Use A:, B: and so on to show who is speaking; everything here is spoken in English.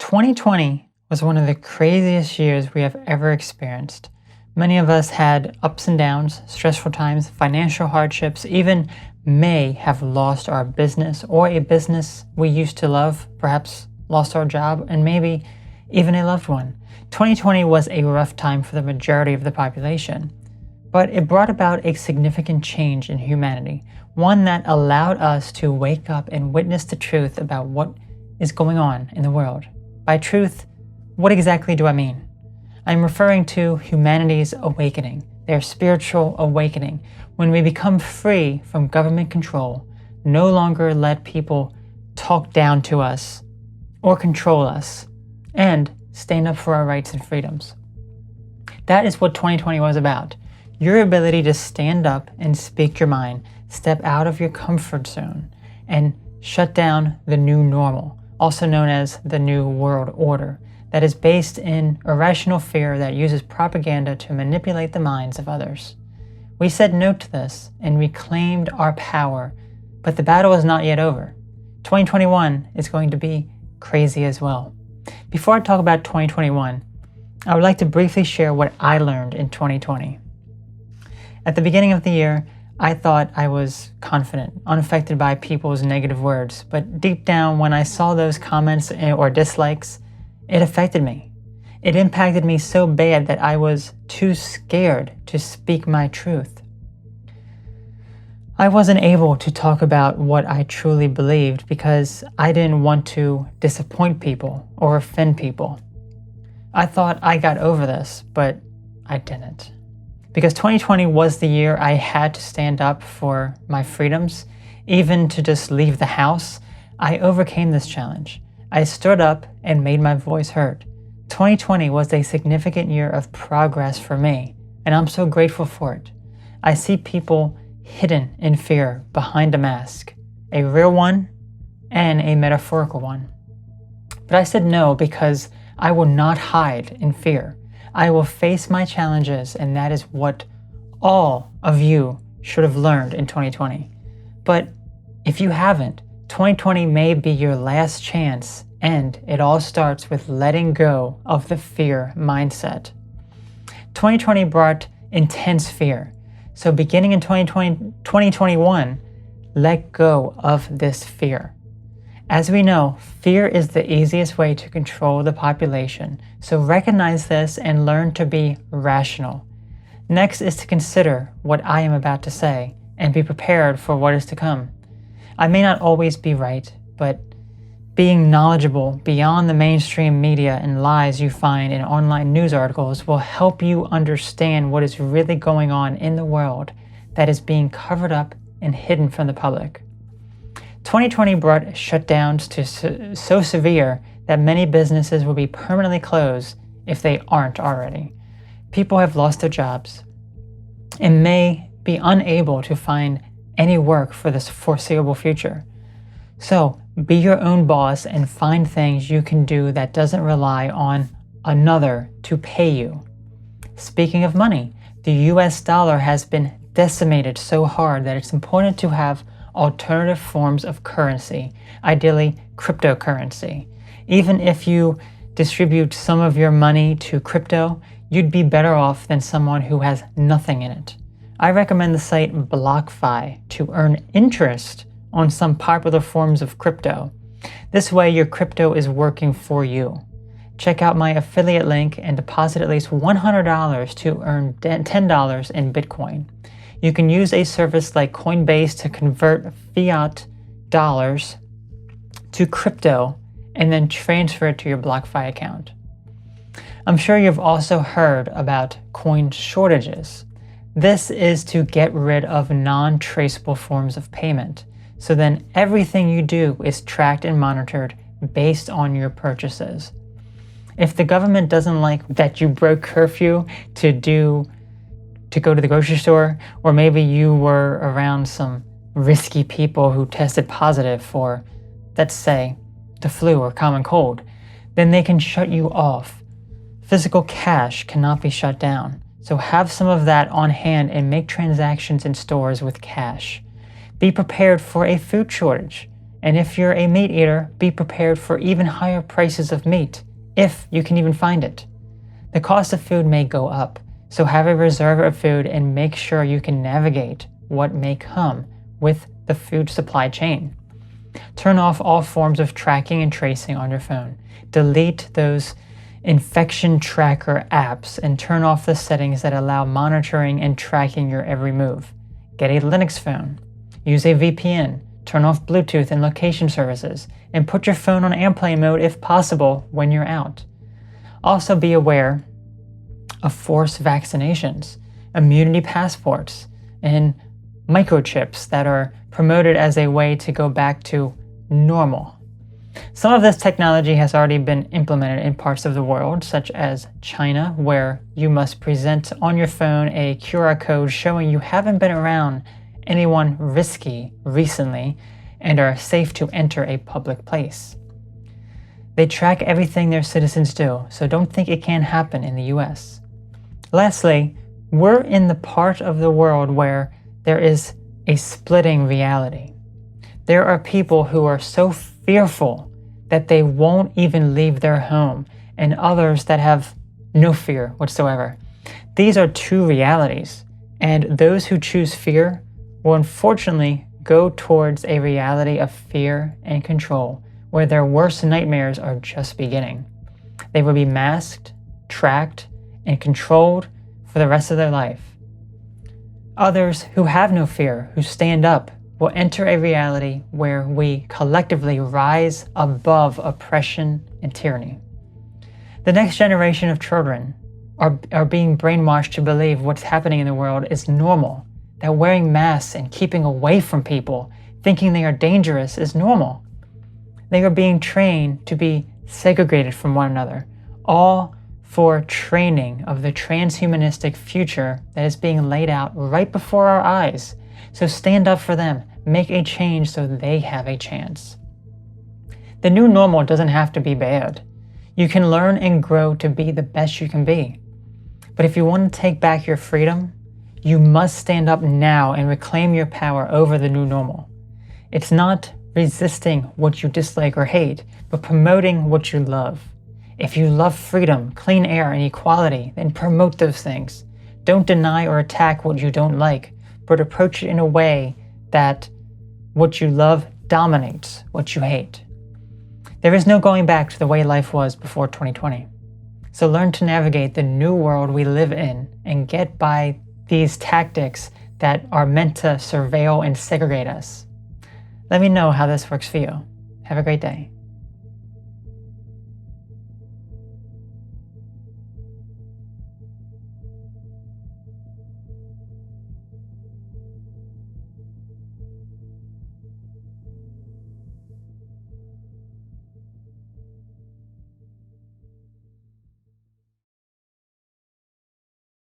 A: 2020 was one of the craziest years we have ever experienced. Many of us had ups and downs, stressful times, financial hardships, even may have lost our business or a business we used to love, perhaps lost our job, and maybe even a loved one. 2020 was a rough time for the majority of the population, but it brought about a significant change in humanity, one that allowed us to wake up and witness the truth about what is going on in the world. By truth, what exactly do I mean? I'm referring to humanity's awakening, their spiritual awakening, when we become free from government control, no longer let people talk down to us or control us, and stand up for our rights and freedoms. That is what 2020 was about. Your ability to stand up and speak your mind, step out of your comfort zone, and shut down the new normal, also known as the New World Order, that is based in irrational fear that uses propaganda to manipulate the minds of others. We said no to this and reclaimed our power, but the battle is not yet over. 2021 is going to be crazy as well. Before I talk about 2021, I would like to briefly share what I learned in 2020. At the beginning of the year, I thought I was confident, unaffected by people's negative words, but deep down when I saw those comments or dislikes, it affected me. It impacted me so bad that I was too scared to speak my truth. I wasn't able to talk about what I truly believed because I didn't want to disappoint people or offend people. I thought I got over this, but I didn't. Because 2020 was the year I had to stand up for my freedoms, even to just leave the house, I overcame this challenge. I stood up and made my voice heard. 2020 was a significant year of progress for me, and I'm so grateful for it. I see people hidden in fear behind a mask, a real one and a metaphorical one. But I said no because I will not hide in fear. I will face my challenges, and that is what all of you should have learned in 2020. But if you haven't, 2020 may be your last chance, and it all starts with letting go of the fear mindset. 2020 brought intense fear. So beginning in 2021, let go of this fear. As we know, fear is the easiest way to control the population, so recognize this and learn to be rational. Next is to consider what I am about to say and be prepared for what is to come. I may not always be right, but being knowledgeable beyond the mainstream media and lies you find in online news articles will help you understand what is really going on in the world that is being covered up and hidden from the public. 2020 brought shutdowns to so severe that many businesses will be permanently closed if they aren't already. People have lost their jobs and may be unable to find any work for this foreseeable future. So be your own boss and find things you can do that doesn't rely on another to pay you. Speaking of money, the US dollar has been decimated so hard that it's important to have alternative forms of currency, ideally cryptocurrency. Even if you distribute some of your money to crypto, you'd be better off than someone who has nothing in it. I recommend the site BlockFi to earn interest on some popular forms of crypto. This way your crypto is working for you. Check out my affiliate link and deposit at least $100 to earn $10 in Bitcoin. You can use a service like Coinbase to convert fiat dollars to crypto and then transfer it to your BlockFi account. I'm sure you've also heard about coin shortages. This is to get rid of non-traceable forms of payment. So then everything you do is tracked and monitored based on your purchases. If the government doesn't like that you broke curfew to go to the grocery store, or maybe you were around some risky people who tested positive for, let's say, the flu or common cold, then they can shut you off. Physical cash cannot be shut down, so have some of that on hand and make transactions in stores with cash. Be prepared for a food shortage. And if you're a meat eater, be prepared for even higher prices of meat, if you can even find it. The cost of food may go up, so have a reserve of food and make sure you can navigate what may come with the food supply chain. Turn off all forms of tracking and tracing on your phone. Delete those infection tracker apps and turn off the settings that allow monitoring and tracking your every move. Get a Linux phone. Use a VPN. Turn off Bluetooth and location services, and put your phone on airplane mode if possible when you're out. Also be aware of forced vaccinations, immunity passports, and microchips that are promoted as a way to go back to normal. Some of this technology has already been implemented in parts of the world, such as China, where you must present on your phone a QR code showing you haven't been around anyone risky recently and are safe to enter a public place. They track everything their citizens do, so don't think it can't happen in the US. Lastly, we're in the part of the world where there is a splitting reality. There are people who are so fearful that they won't even leave their home, and others that have no fear whatsoever. These are two realities, and those who choose fear will unfortunately go towards a reality of fear and control, where their worst nightmares are just beginning. They will be masked, tracked, and controlled for the rest of their life. Others who have no fear, who stand up, will enter a reality where we collectively rise above oppression and tyranny. The next generation of children are being brainwashed to believe what's happening in the world is normal, that wearing masks and keeping away from people, thinking they are dangerous, is normal. They are being trained to be segregated from one another, all for training of the transhumanistic future that is being laid out right before our eyes. So stand up for them, make a change so they have a chance. The new normal doesn't have to be bad. You can learn and grow to be the best you can be. But if you want to take back your freedom, you must stand up now and reclaim your power over the new normal. It's not resisting what you dislike or hate, but promoting what you love. If you love freedom, clean air, and equality, then promote those things. Don't deny or attack what you don't like, but approach it in a way that what you love dominates what you hate. There is no going back to the way life was before 2020. So learn to navigate the new world we live in and get by these tactics that are meant to surveil and segregate us. Let me know how this works for you. Have a great day.